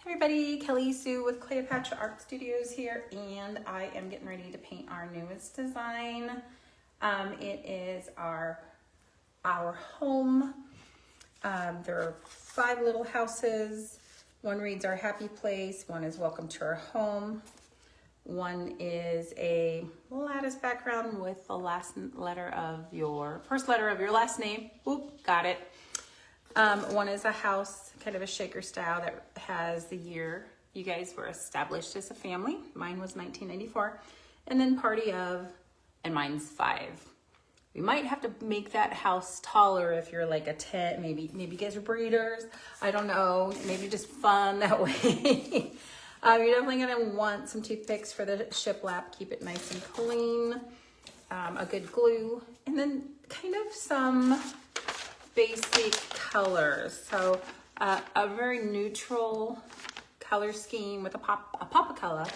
Everybody, Kelly Sue with Cleopatra Art Studios here, and I am getting ready to paint our newest design. It is our home. There are 5 little houses. One reads Our Happy Place, one is Welcome to Our Home, one is a lattice background with the first letter of your last name. Oop, got it. One is a house, kind of a shaker style that has the year you guys were established as a family. Mine was 1994. And then party of, and mine's 5. We might have to make that house taller if you're like a 10, maybe you guys are breeders. I don't know, maybe just fun that way. You're definitely gonna want some toothpicks for the shiplap. Keep it nice and clean. A good glue, and then kind of some basic colors. So a very neutral color scheme with a pop of color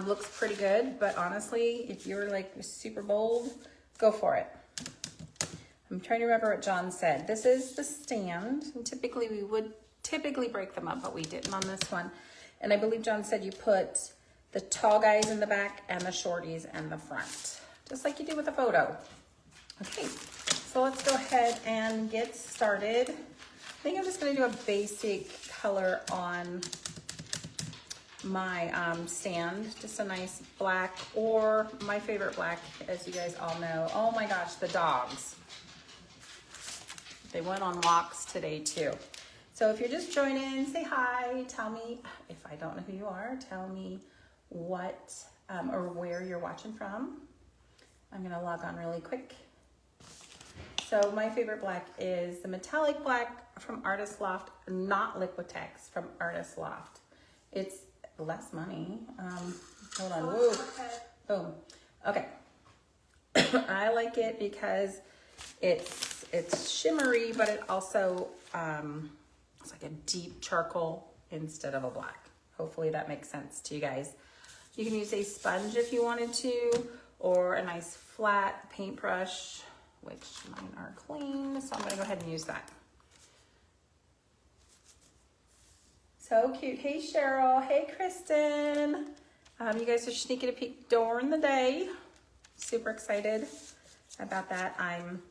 looks pretty good, but honestly, if you're like super bold, go for it. I'm trying to remember what John said. This is the stand, and typically we would break them up, but we didn't on this one. And I believe John said you put the tall guys in the back and the shorties in the front, just like you do with a photo. Okay. So let's go ahead and get started. I think I'm just gonna do a basic color on my stand, just a nice black, or my favorite black, as you guys all know. Oh my gosh, the dogs. They went on walks today too. So if you're just joining, say hi, tell me, if I don't know who you are, tell me what or where you're watching from. I'm gonna log on really quick. So my favorite black is the metallic black from Artist Loft, not Liquitex, from Artist Loft. It's less money. Hold on, whoa, boom. Okay, I like it because it's shimmery, but it also it's like a deep charcoal instead of a black. Hopefully that makes sense to you guys. You can use a sponge if you wanted to, or a nice flat paintbrush, which mine are clean, so I'm gonna go ahead and use that. So cute. Hey Cheryl, hey Kristen. You guys are sneaking a peek during the day. Super excited about that. I'm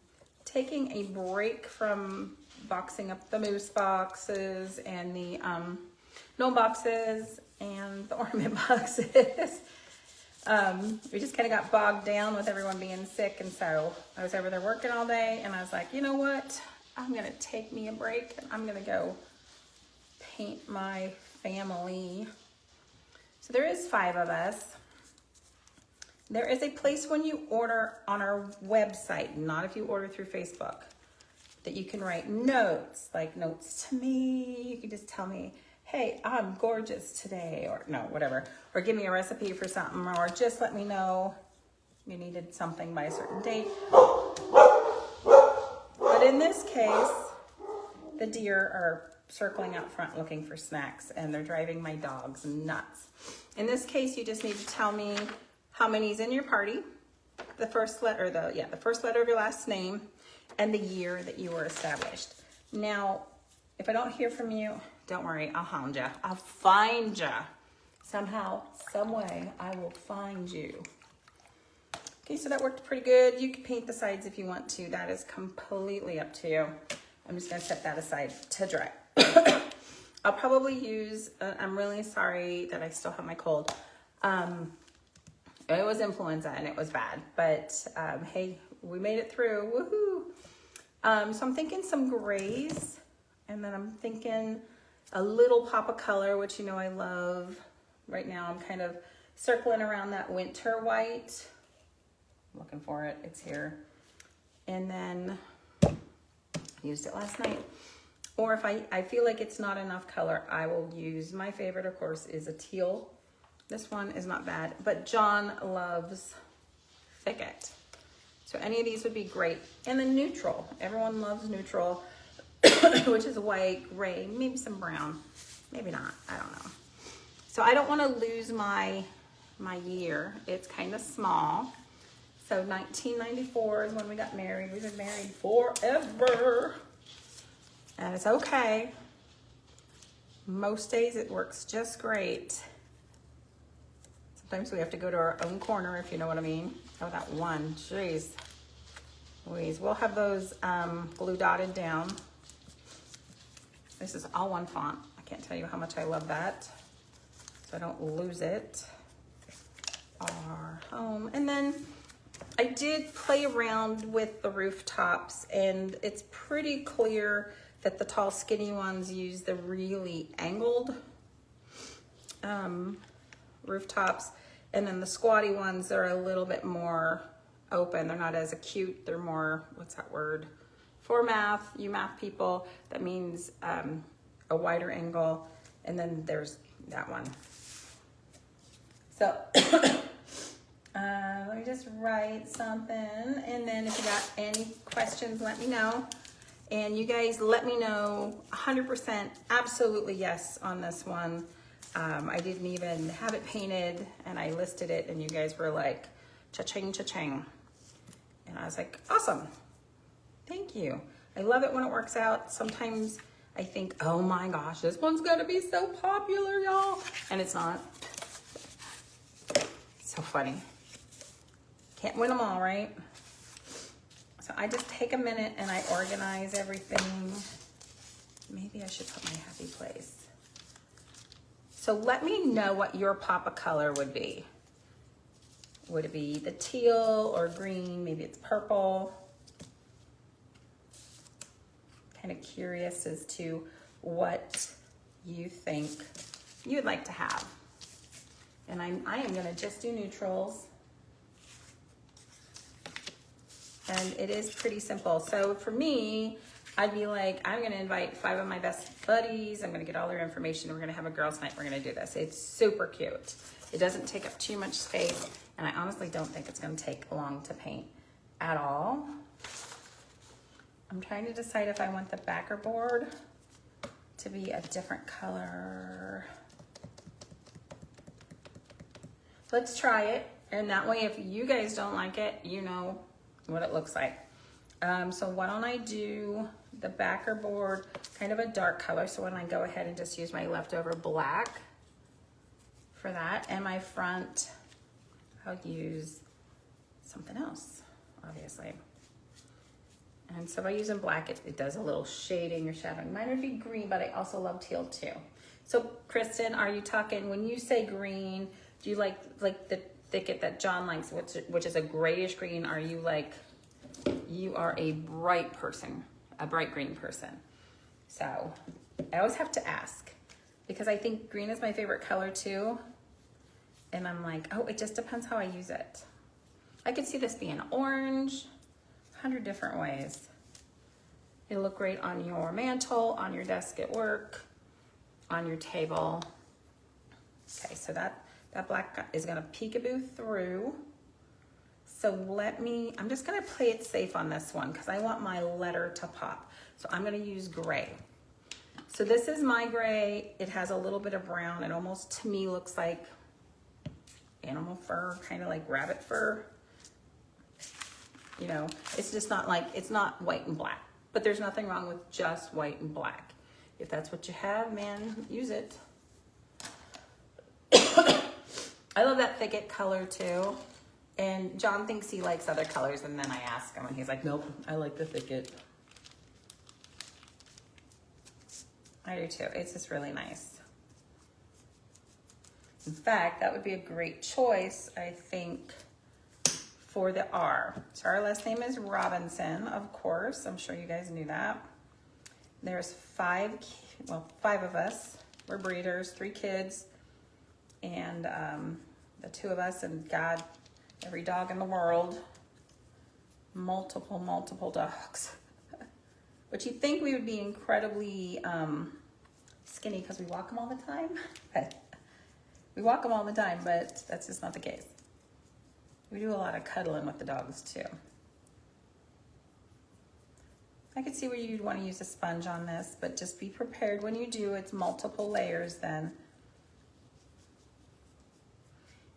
taking a break from boxing up the moose boxes and the gnome boxes and the ornament boxes. We just kind of got bogged down with everyone being sick, and so I was over there working all day, and I was like, you know what, I'm gonna take me a break and I'm gonna go paint my family. So there is 5 of us. There is a place when you order on our website, not if you order through Facebook, that you can write notes, like notes to me. You can just tell me, hey, I'm gorgeous today, or no, whatever, or give me a recipe for something, or just let me know you needed something by a certain date. But in this case, the deer are circling out front looking for snacks, and they're driving my dogs nuts. In this case, you just need to tell me how many's in your party, the first letter, the first letter of your last name, and the year that you were established. Now, if I don't hear from you, don't worry, I'll hound ya. I'll find ya. Somehow, some way, I will find you. Okay, so that worked pretty good. You can paint the sides if you want to. That is completely up to you. I'm just gonna set that aside to dry. I'll probably use, I'm really sorry that I still have my cold. It was influenza and it was bad, but hey, we made it through, woohoo. So I'm thinking some grays, and then I'm thinking a little pop of color, which you know I love. Right now I'm kind of circling around that winter white. I'm looking for it, it's here. And then I used it last night. Or if I feel like it's not enough color, I will use, my favorite of course is a teal. This one is not bad, but John loves Thicket. So any of these would be great. And then neutral, everyone loves neutral, which is white, gray, maybe some brown, maybe not, I don't know. So I don't want to lose my year. It's kind of small. So 1994 is when we got married. We've been married forever. And it's okay. Most days it works just great. Sometimes we have to go to our own corner, if you know what I mean. Oh, that one, jeez. Louise, we'll have those blue dotted down. This is all one font. I can't tell you how much I love that. So I don't lose it. Our home. And then I did play around with the rooftops, and it's pretty clear that the tall skinny ones use the really angled rooftops, and then the squatty ones are a little bit more open. They're not as acute. They're more, what's that word? For math, you math people, that means a wider angle. And then there's that one. So let me just write something. And then if you got any questions, let me know. And you guys let me know 100% absolutely yes on this one. I didn't even have it painted, and I listed it, and you guys were like, cha-ching, cha-ching. And I was like, awesome. Thank you. I love it when it works out. Sometimes I think, oh my gosh, this one's gonna be so popular, y'all. And it's not. So funny. Can't win them all, right? So I just take a minute and I organize everything. Maybe I should put my happy place. So let me know what your pop of color would be. Would it be the teal or green? Maybe it's purple. Kind of curious as to what you think you would like to have. And I am gonna just do neutrals. And it is pretty simple. So for me, I'd be like, I'm gonna invite 5 of my best buddies. I'm gonna get all their information. We're gonna have a girls' night. We're gonna do this. It's super cute. It doesn't take up too much space. And I honestly don't think it's gonna take long to paint at all. I'm trying to decide if I want the backer board to be a different color. Let's try it. And that way, if you guys don't like it, you know what it looks like. So why don't I do the backer board, kind of a dark color. So when I go ahead and just use my leftover black for that, and my front, I'll use something else, obviously. And so by using black, it does a little shading or shadowing. Mine would be green, but I also love teal too. So Kristen, are you talking, when you say green, do you like the thicket that John likes, which is a grayish green? Are you like, you are a bright person, a bright green person? So I always have to ask, because I think green is my favorite color too. And I'm like, oh, it just depends how I use it. I could see this being orange, 100 different ways. It'll look great on your mantle, on your desk at work, on your table. Okay, so that black is gonna peekaboo through. So I'm just gonna play it safe on this one because I want my letter to pop. So I'm gonna use gray. So this is my gray. It has a little bit of brown. It almost, to me, looks like animal fur, kind of like rabbit fur. You know, it's just not like, it's not white and black, but there's nothing wrong with just white and black. If that's what you have, man, use it. I love that thicket color too. And John thinks he likes other colors, and then I ask him and he's like, nope, I like the thicket. I do too. It's just really nice. In fact, that would be a great choice, I think, for the R. So our last name is Robinson, of course. I'm sure you guys knew that. There's 5 of us. We're breeders, 3 kids, and the 2 of us, and God, every dog in the world. Multiple dogs. But you'd think we would be incredibly skinny because we walk them all the time. We walk them all the time, but that's just not the case. We do a lot of cuddling with the dogs too. I could see where you'd want to use a sponge on this, but just be prepared when you do. It's multiple layers then.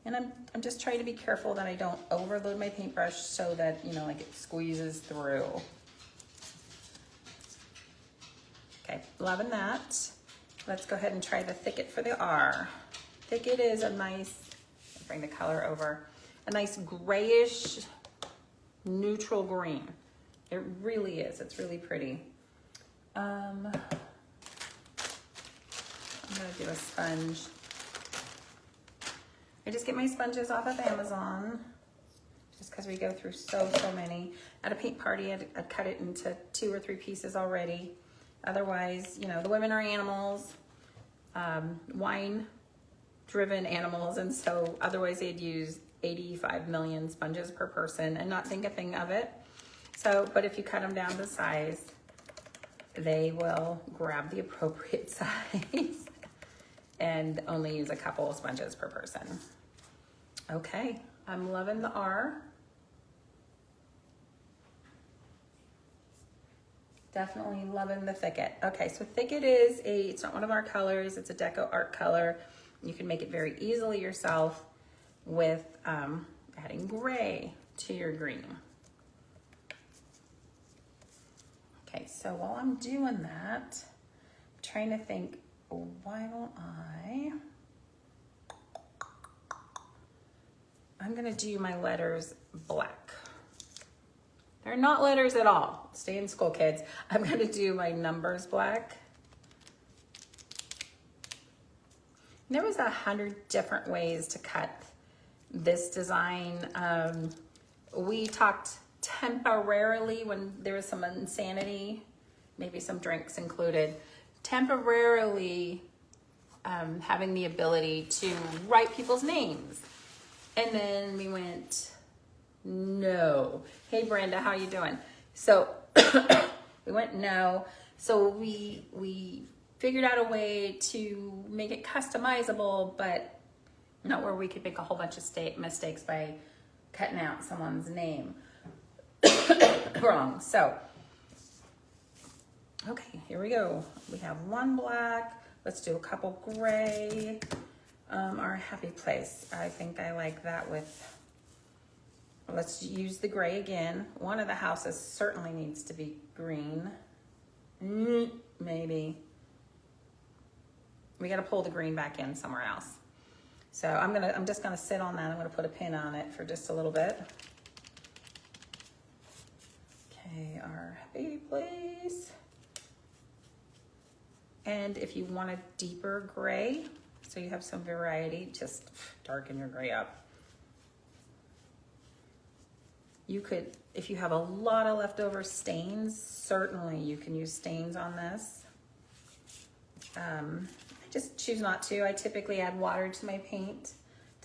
And I'm just trying to be careful that I don't overload my paintbrush so that, you know, like it squeezes through. Okay, loving that. Let's go ahead and try the thicket for the R. Thicket is a nice, bring the color over, a nice grayish neutral green. It really is, it's really pretty. I'm gonna do a sponge. I just get my sponges off of Amazon, just because we go through so many. At a paint party, I'd cut it into 2 or 3 pieces already. Otherwise, you know, the women are animals, wine-driven animals, and so otherwise they'd use 85 million sponges per person and not think a thing of it. So, but if you cut them down to size, they will grab the appropriate size and only use a couple of sponges per person. Okay, I'm loving the R. Definitely loving the thicket. Okay, so thicket is it's not one of our colors, it's a deco art color. You can make it very easily yourself with adding gray to your green. Okay, so while I'm doing that, I'm trying to think, why don't I'm gonna do my letters black. They're not letters at all. Stay in school, kids. I'm gonna do my numbers black. There was 100 different ways to cut this design. We talked temporarily when there was some insanity, maybe some drinks included, temporarily having the ability to write people's names. And then we went, no. Hey Brenda, how you doing? So we went no. So we figured out a way to make it customizable, but not where we could make a whole bunch of mistakes by cutting out someone's name wrong. So, okay, here we go. We have one black. Let's do a couple gray. Our happy place. I think I like that with, let's use the gray again. One of the houses certainly needs to be green. Maybe. We got to pull the green back in somewhere else. So I'm just gonna sit on that. I'm gonna put a pin on it for just a little bit. Okay, our happy place. And if you want a deeper gray, so you have some variety, just darken your gray up. You could, if you have a lot of leftover stains, certainly you can use stains on this. I just choose not to. I typically add water to my paint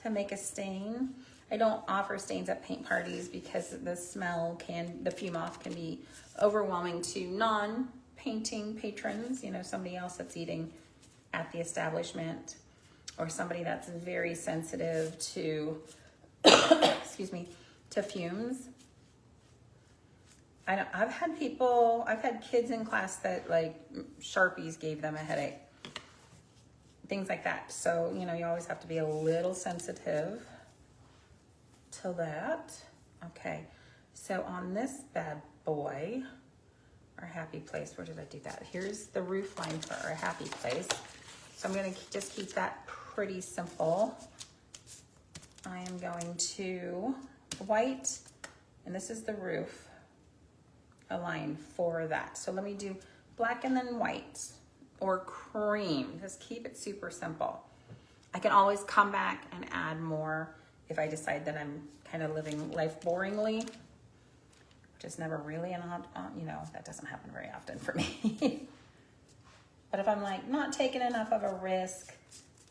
to make a stain. I don't offer stains at paint parties because the fume off can be overwhelming to non-painting patrons, you know, somebody else that's eating at the establishment or somebody that's very sensitive to, excuse me, to fumes. I've had kids in class that like Sharpies gave them a headache. Things like that. So, you know, you always have to be a little sensitive to that. Okay, so on this bad boy, our happy place, where did I do that? Here's the roof line for our happy place. So I'm gonna just keep that pretty simple. I am going to white, and this is the roof, a line for that. So let me do black and then white or cream. Just keep it super simple. I can always come back and add more if I decide that I'm kind of living life boringly, which is never really you know, that doesn't happen very often for me. But if I'm like not taking enough of a risk,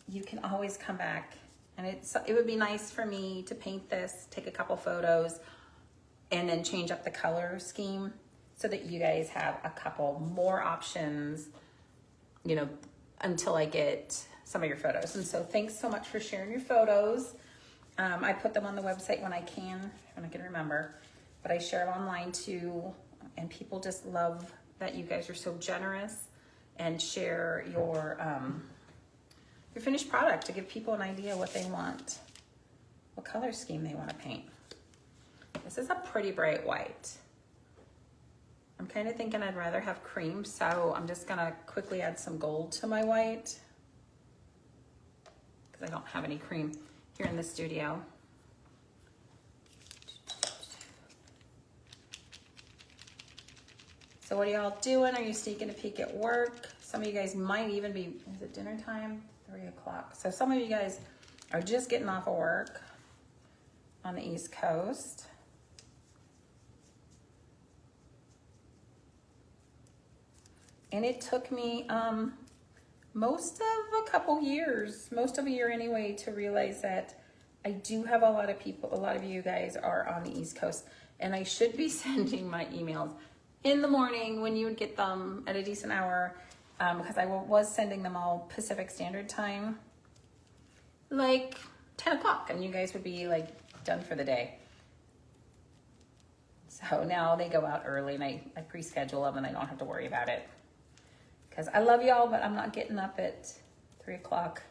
you can always come back. And it would be nice for me to paint this, take a couple photos, and then change up the color scheme so that you guys have a couple more options, you know, until I get some of your photos. And so thanks so much for sharing your photos. I put them on the website when I can remember, but I share it online too. And people just love that you guys are so generous and share your finished product to give people an idea what they want, what color scheme they want to paint. This is a pretty bright white. I'm kind of thinking I'd rather have cream, so I'm just gonna quickly add some gold to my white because I don't have any cream here in the studio. So what are y'all doing? Are you sneaking a peek at work? Some of you guys might even be, is it dinner time? 3 o'clock. So some of you guys are just getting off of work on the East Coast. And it took me most of a couple years, most of a year anyway, to realize that I do have a lot of people, a lot of you guys are on the East Coast, and I should be sending my emails in the morning when you would get them at a decent hour, because I was sending them all Pacific Standard Time, like 10 o'clock, and you guys would be like done for the day. So now they go out early, and I pre-schedule them, and I don't have to worry about it. Because I love y'all, but I'm not getting up at 3 o'clock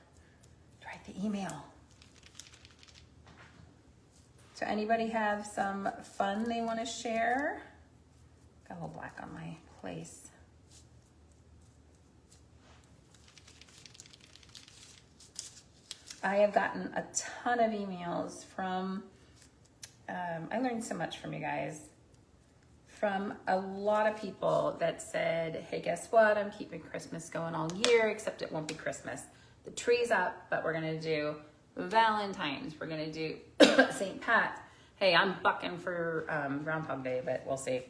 to write the email. So anybody have some fun they want to share? Got a little black on my place. I have gotten a ton of emails from, I learned so much from you guys. From a lot of people that said, hey, guess what? I'm keeping Christmas going all year, except it won't be Christmas. The tree's up, but we're gonna do Valentine's. We're gonna do St. Pat. Hey, I'm bucking for Groundhog Day, but we'll see.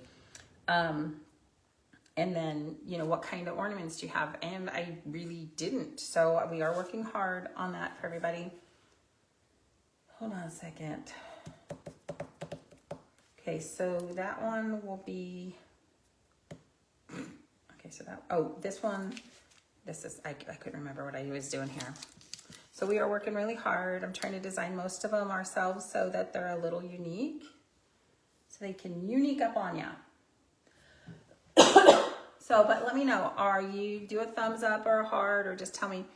And then, you know, what kind of ornaments do you have? And I really didn't. So we are working hard on that for everybody. Hold on a second. Okay, so that one will be, okay, so that, oh, this one, this is, I couldn't remember what I was doing here. So we are working really hard. I'm trying to design most of them ourselves so that they're a little unique, so they can unique up on ya. So, but let me know, are you, do a thumbs up or a heart, or just tell me,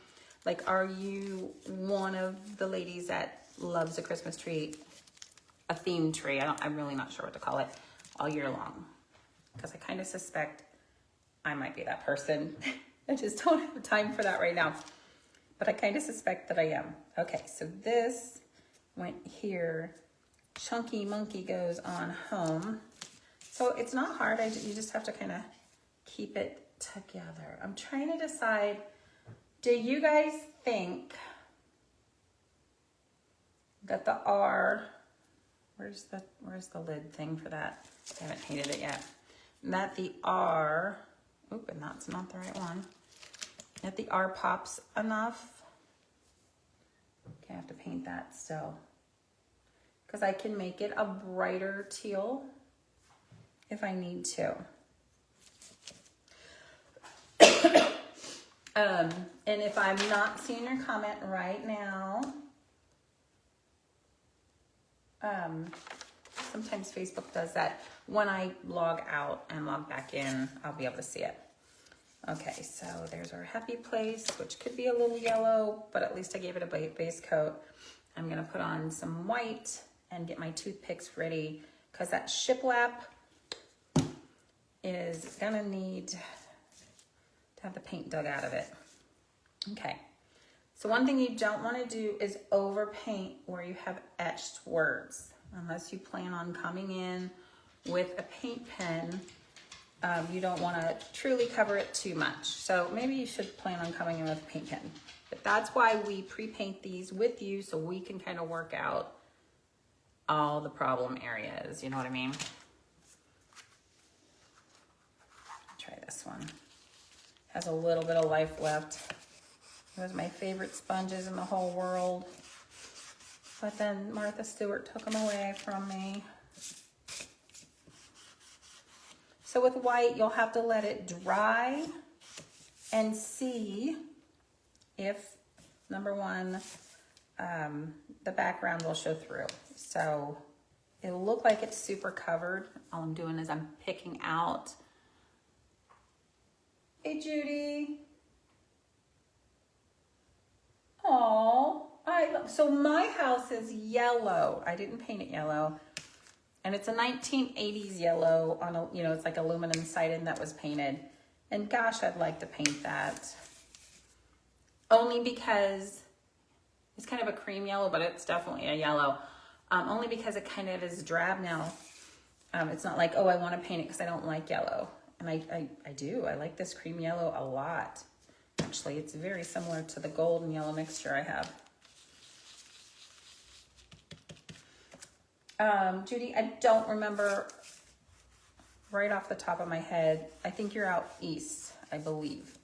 like, are you one of the ladies that loves a Christmas tree, a themed tree? I'm really not sure what to call it, all year long, because I kind of suspect I might be that person. I just don't have time for that right now, but I kind of suspect that I am. Okay, so this went here. Chunky Monkey goes on home. So it's not hard. You just have to kind of keep it together. I'm trying to decide, do you guys think that the R, where's the lid thing for that? I haven't painted it yet. That the R, oop, and that's not the right one. That the R pops enough. Okay, I have to paint that still. Because I can make it a brighter teal if I need to. And if I'm not seeing your comment right now, sometimes Facebook does that. When I log out and log back in, I'll be able to see it. Okay, so there's our happy place, which could be a little yellow, but at least I gave it a base coat. I'm gonna put on some white and get my toothpicks ready, because that shiplap is gonna need to have the paint dug out of it. Okay, so one thing you don't want to do is overpaint where you have etched words, unless you plan on coming in with a paint pen. You don't want to truly cover it too much, so maybe you should plan on coming in with a paint pen. But that's why we pre-paint these with you, so we can kind of work out all the problem areas, you know what I mean? Try this one. Has a little bit of life left. It was my favorite sponges in the whole world, but then Martha Stewart took them away from me. So with white, you'll have to let it dry and see if, number one, the background will show through. So it'll look like it's super covered. All I'm doing is I'm picking out. Hey, Judy. Oh, so my house is yellow. I didn't paint it yellow. And it's a 1980s yellow on a, you know, it's like aluminum siding that was painted. And gosh, I'd like to paint that. Only because it's kind of a cream yellow, but it's definitely a yellow. Only because it kind of is drab now. It's not like, oh, I want to paint it because I don't like yellow. And I do. I like this cream yellow a lot. Actually, it's very similar to the gold and yellow mixture I have. Judy, I don't remember right off the top of my head. I think you're out east, I believe.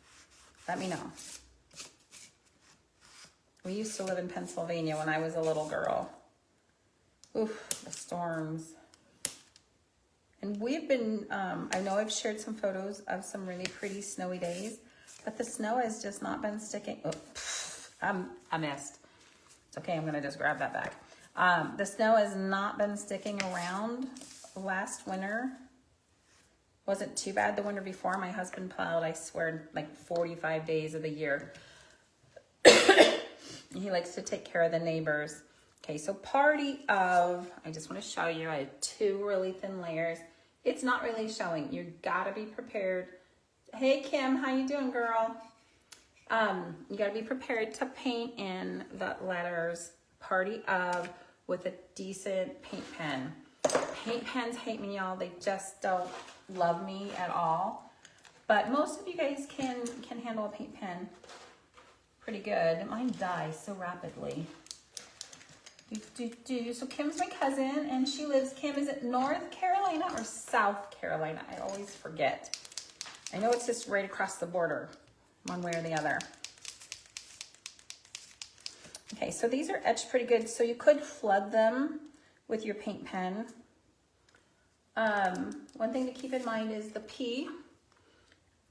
Let me know. We used to live in Pennsylvania when I was a little girl. Oof, the storms. And we've been, I know I've shared some photos of some really pretty snowy days, but the snow has just not been sticking. Oh, I missed. It's okay, I'm gonna just grab that back. The snow has not been sticking around. Last winter wasn't too bad. The winter before, my husband plowed, I swear, like 45 days of the year. He likes to take care of the neighbors. Okay, so party of, I just want to show you, I had 2 really thin layers. It's not really showing. You gotta be prepared. Hey Kim, how you doing, girl? You gotta be prepared to paint in the letters party of with a decent paint pen. Paint pens hate me, y'all. They just don't love me at all. But most of you guys can handle a paint pen pretty good. Mine dies so rapidly. So Kim's my cousin, and she lives, Kim, is it North Carolina or South Carolina? I always forget. I know it's just right across the border, one way or the other. Okay, so these are etched pretty good. So you could flood them with your paint pen. One thing to keep in mind is the P.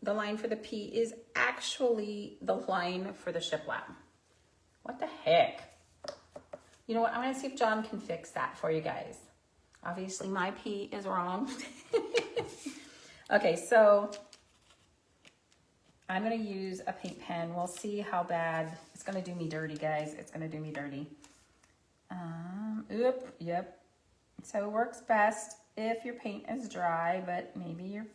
The line for the P is actually the line for the shiplap. What the heck? You know what? I'm going to see if John can fix that for you guys. Obviously, my P is wrong. Okay, so I'm going to use a paint pen. We'll see how bad. It's going to do me dirty, guys. It's going to do me dirty. Yep. So it works best if your paint is dry, but maybe you're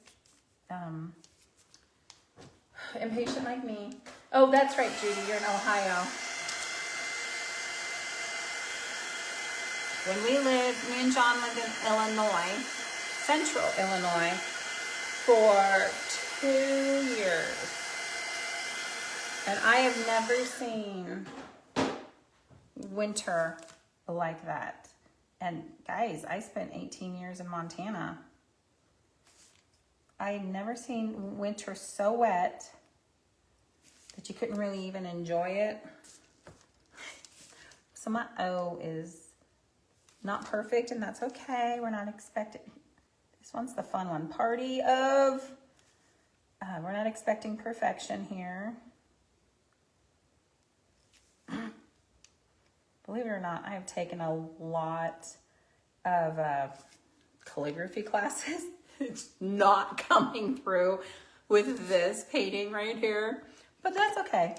impatient like me. Oh, that's right, Judy. You're in Ohio. When me and John lived in Illinois, central Illinois, for 2 years. And I have never seen winter like that. And guys, I spent 18 years in Montana. I had never seen winter so wet that you couldn't really even enjoy it. So my O is not perfect, and that's okay. We're not expecting, this one's the fun one. Party of, we're not expecting perfection here. Believe it or not, I have taken a lot of calligraphy classes. It's not coming through with this painting right here, but that's okay.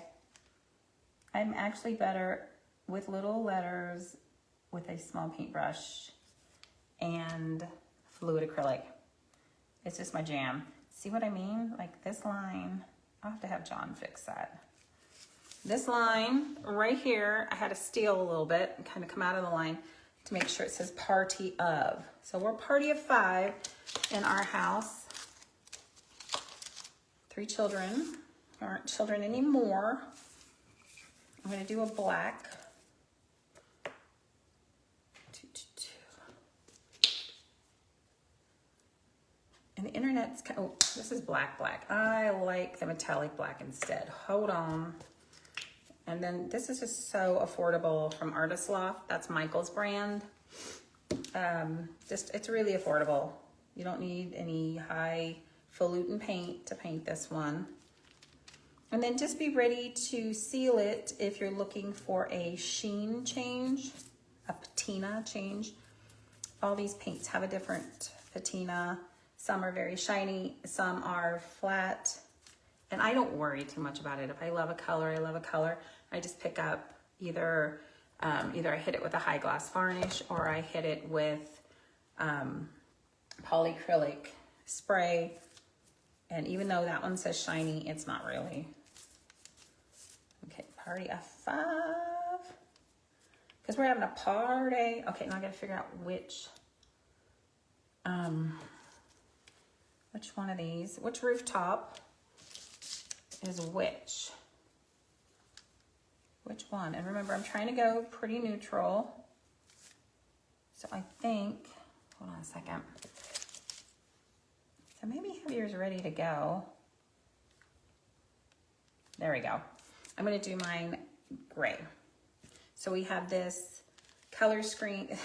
I'm actually better with little letters with a small paintbrush and fluid acrylic. It's just my jam. See what I mean? Like this line, I'll have to have John fix that. This line right here, I had to steal a little bit and kind of come out of the line to make sure it says party of. So we're party of 5 in our house. 3 children, aren't children anymore. I'm gonna do a black. And the internet's, oh, this is black. I like the metallic black instead. Hold on. And then this is just so affordable from Artist Loft. That's Michael's brand. It's really affordable. You don't need any highfalutin paint to paint this one. And then just be ready to seal it if you're looking for a sheen change, a patina change. All these paints have a different patina. Some are very shiny, some are flat. And I don't worry too much about it. If I love a color, I love a color. I just pick up either I hit it with a high gloss varnish or I hit it with polyacrylic spray. And even though that one says shiny, it's not really. Okay, party of 5. Because we're having a party. Okay, now I gotta figure out which one of these, which rooftop is which one. And remember, I'm trying to go pretty neutral. So I think, hold on a second. So maybe have yours ready to go. There we go. I'm gonna do mine gray. So we have this color screen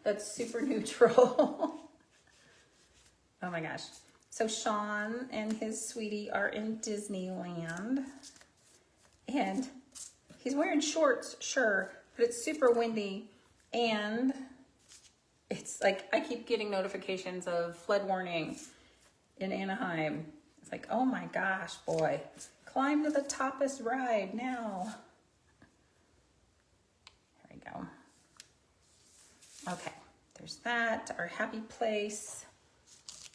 that's super neutral. Oh my gosh. So Sean and his sweetie are in Disneyland. And he's wearing shorts, sure, but it's super windy. And it's like, I keep getting notifications of flood warning in Anaheim. It's like, oh my gosh, boy. Climb to the toppest ride now. There we go. Okay, there's that. Our happy place.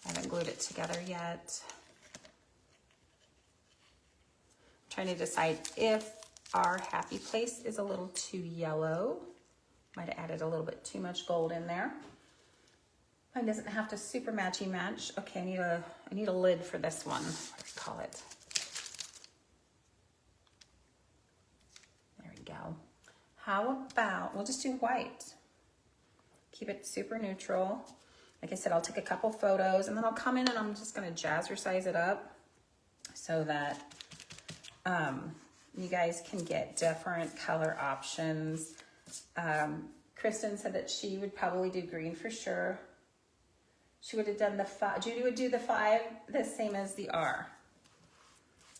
I haven't glued it together yet. I'm trying to decide if our happy place is a little too yellow. Might have added a little bit too much gold in there. Mine doesn't have to super matchy match. Okay, I need a lid for this one. What do we call it? There we go. How about, we'll just do white. Keep it super neutral. Like I said, I'll take a couple photos and then I'll come in and I'm just gonna jazzercise it up so that you guys can get different color options. Kristen said that she would probably do green for sure. She would have done the 5. Judy would do the 5 the same as the R.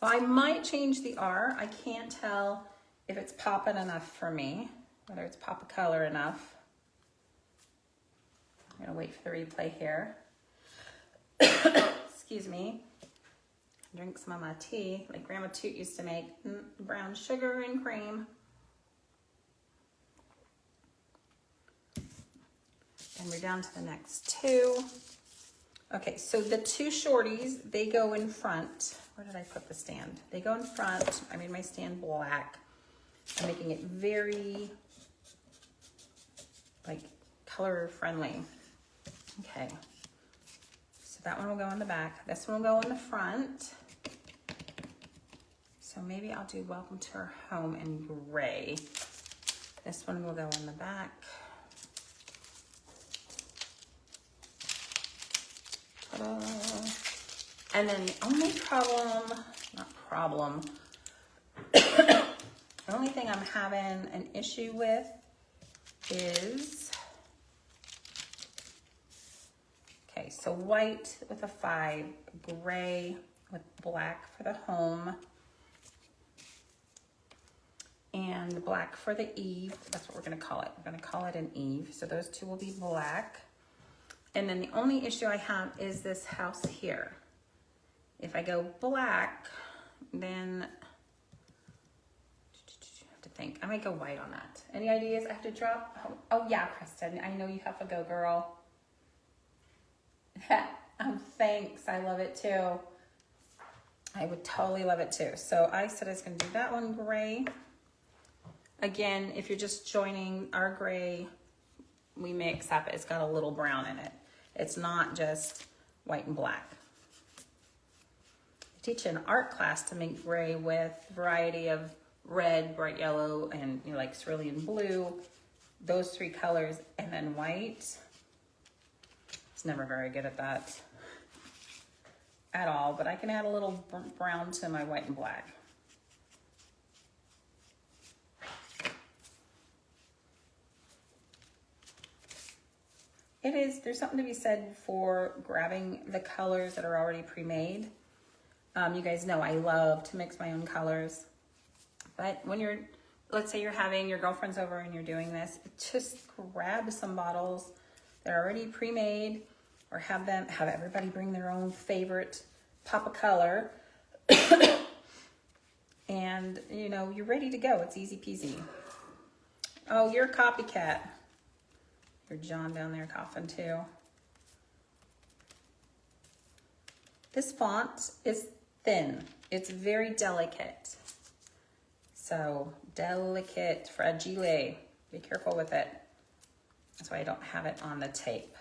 Well, I might change the R. I can't tell if it's popping enough for me, whether it's pop of color enough. I'm gonna wait for the replay here. Excuse me. Drink some of my tea like Grandma Toot used to make. Brown sugar and cream. And we're down to the next 2. Okay, so the 2 shorties, they go in front. Where did I put the stand? They go in front. I made my stand black. I'm making it very, like, color friendly. Okay, so that one will go in the back. This one will go in the front. So maybe I'll do Welcome to Our Home in gray. This one will go in the back. Ta-da. And then the only the only thing I'm having an issue with is, okay, so white with a 5, gray with black for the home, and black for the Eve. That's what we're gonna call it. We're gonna call it an Eve. So those 2 will be black. And then the only issue I have is this house here. If I go black, then I have to think. I might go white on that. Any ideas I have to drop? Oh yeah, Kristen, I know you have a go, girl. Thanks, I love it too. I would totally love it too. So I said I was gonna do that one gray. Again, if you're just joining our gray, we mix up, it's got a little brown in it. It's not just white and black. I teach an art class to make gray with a variety of red, bright yellow, and like cerulean blue, those 3 colors, and then white. It's never very good at that at all, but I can add a little brown to my white and black. There's something to be said for grabbing the colors that are already pre-made. You guys know I love to mix my own colors. But when let's say you're having your girlfriends over and you're doing this, just grab some bottles that are already pre-made, or have everybody bring their own favorite pop of color. And you're ready to go. It's easy peasy. Oh, you're a copycat. Your John down there coughing too. This font is thin. It's very delicate. So delicate, fragile. Be careful with it. That's why I don't have it on the tape.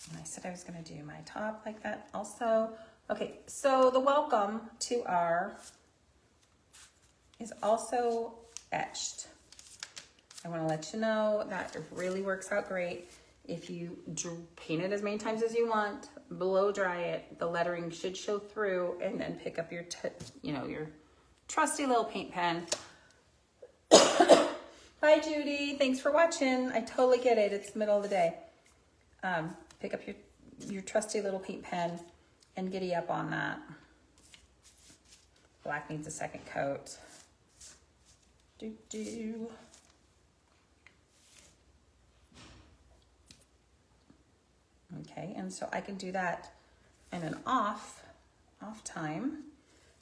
And I said I was gonna do my top like that also. Okay, so the welcome to our is also etched. I wanna let you know that it really works out great. If you paint it as many times as you want, blow dry it, the lettering should show through, and then pick up your, your trusty little paint pen. Hi Judy, thanks for watching. I totally get it, it's the middle of the day. Pick up your trusty little paint pen and giddy up on that. Black needs a second coat. Okay, and so I can do that in an off time.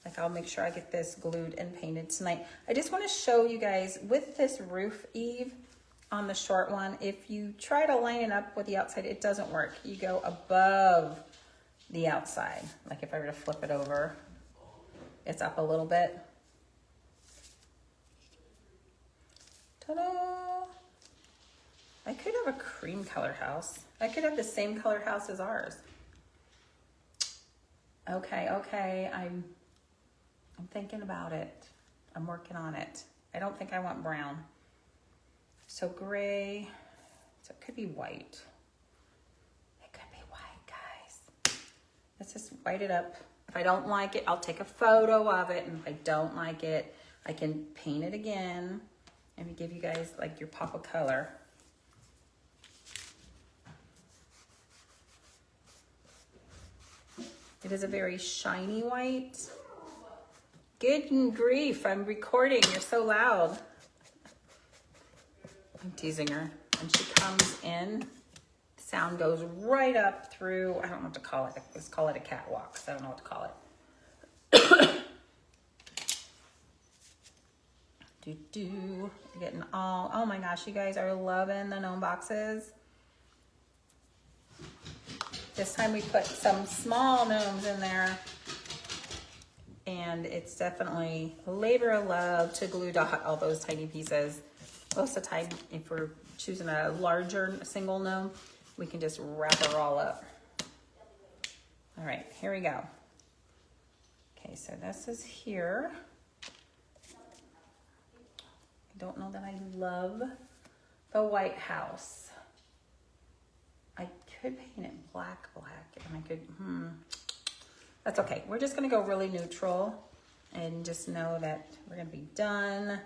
Like I'll make sure I get this glued and painted tonight. I just want to show you guys with this roof eave on the short one, if you try to line it up with the outside, it doesn't work. You go above the outside. Like if I were to flip it over, it's up a little bit. Ta-da! I could have a cream color house. I could have the same color house as ours. Okay, I'm thinking about it. I'm working on it. I don't think I want brown. So gray, so it could be white. It could be white, guys. Let's just white it up. If I don't like it, I'll take a photo of it. And if I don't like it, I can paint it again and give you guys like your pop of color. It is a very shiny white. Good grief, I'm recording, you're so loud. I'm teasing her. When she comes in, sound goes right up through, I don't know what to call it. Let's call it a catwalk, because I don't know what to call it. You're getting all, oh my gosh, you guys are loving the gnome boxes. This time we put some small gnomes in there, and it's definitely a labor of love to glue dot all those tiny pieces. Most of the time, if we're choosing a larger single gnome, we can just wrap her all up. All right, here we go. Okay, so this is here. I don't know that I love the White House. I could paint it black, and I could, that's okay. We're just gonna go really neutral and just know that we're gonna be done.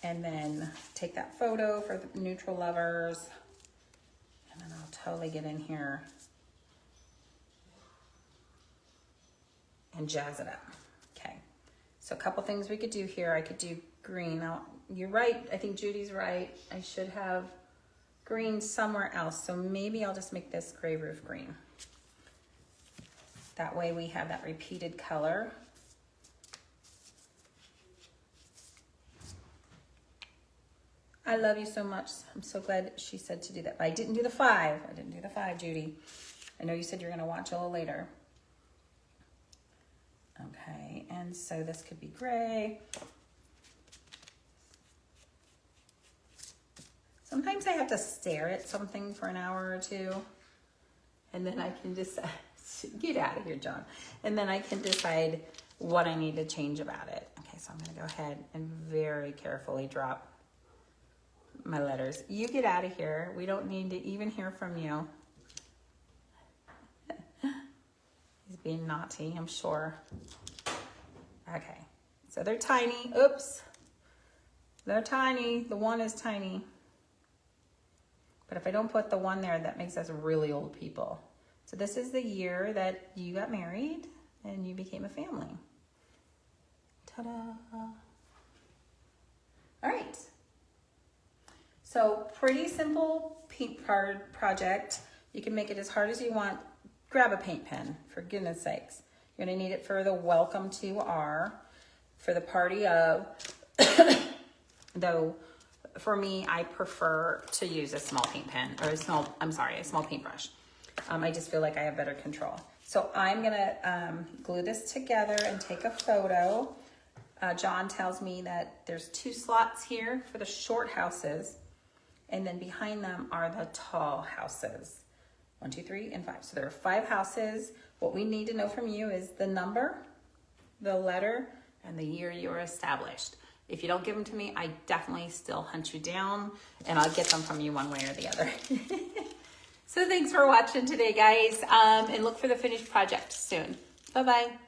And then take that photo for the neutral lovers. And then I'll totally get in here and jazz it up. Okay, so a couple things we could do here. I could do green. Now, you're right, I think Judy's right. I should have green somewhere else. So maybe I'll just make this gray roof green. That way we have that repeated color. I love you so much. I'm so glad she said to do that. But I didn't do the 5. I didn't do the 5, Judy. I know you said you're gonna watch a little later. Okay, and so this could be gray. Sometimes I have to stare at something for an hour or two, and then I can just, get out of here, John. And then I can decide what I need to change about it. Okay, so I'm gonna go ahead and very carefully drop my letters. You get out of here. We don't need to even hear from you. He's being naughty, I'm sure. Okay, so they're tiny. Oops. They're tiny. The one is tiny. But if I don't put the one there, that makes us really old people. So this is the year that you got married and you became a family. Ta-da. All right. So pretty simple paint card project. You can make it as hard as you want. Grab a paint pen, for goodness sakes. You're gonna need it for the welcome to our, for the party of, though For me, I prefer to use a small paint pen or a small paintbrush. I just feel like I have better control. So I'm gonna glue this together and take a photo. John tells me that there's 2 slots here for the short houses, and then behind them are the tall houses. 1, 2, 3, and 5. So there are 5 houses. What we need to know from you is the number, the letter, and the year you were established. If you don't give them to me, I definitely still hunt you down, and I'll get them from you one way or the other. So thanks for watching today, guys, and look for the finished project soon. Bye-bye.